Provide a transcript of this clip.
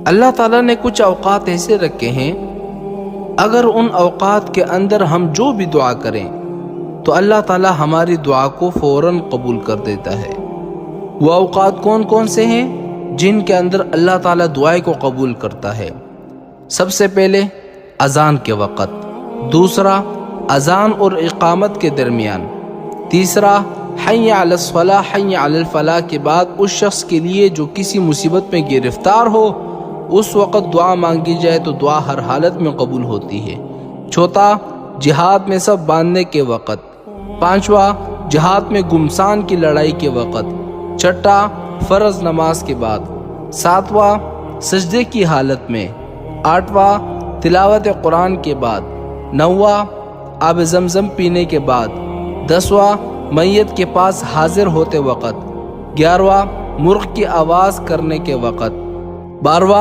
اللہ تعالیٰ نے کچھ اوقات ایسے رکھے ہیں، اگر ان اوقات کے اندر ہم جو بھی دعا کریں تو اللہ تعالیٰ ہماری دعا کو فوراً قبول کر دیتا ہے۔ وہ اوقات کون کون سے ہیں جن کے اندر اللہ تعالیٰ دعائیں کو قبول کرتا ہے؟ سب سے پہلے اذان کے وقت، دوسرا اذان اور اقامت کے درمیان، تیسرا حی علی الصلاح حی علی الفلاح کے بعد اس شخص کے لیے جو کسی مصیبت میں گرفتار ہو اس وقت دعا مانگی جائے تو دعا ہر حالت میں قبول ہوتی ہے۔ چوتھا جہاد میں سب باندھنے کے وقت، پانچواں جہاد میں گمسان کی لڑائی کے وقت، چھٹا فرض نماز کے بعد، ساتواں سجدے کی حالت میں، آٹھواں تلاوت قرآن کے بعد، نواں آب زمزم پینے کے بعد، دسواں میت کے پاس حاضر ہوتے وقت، گیارہواں مرغ کی آواز کرنے کے وقت، بارہواں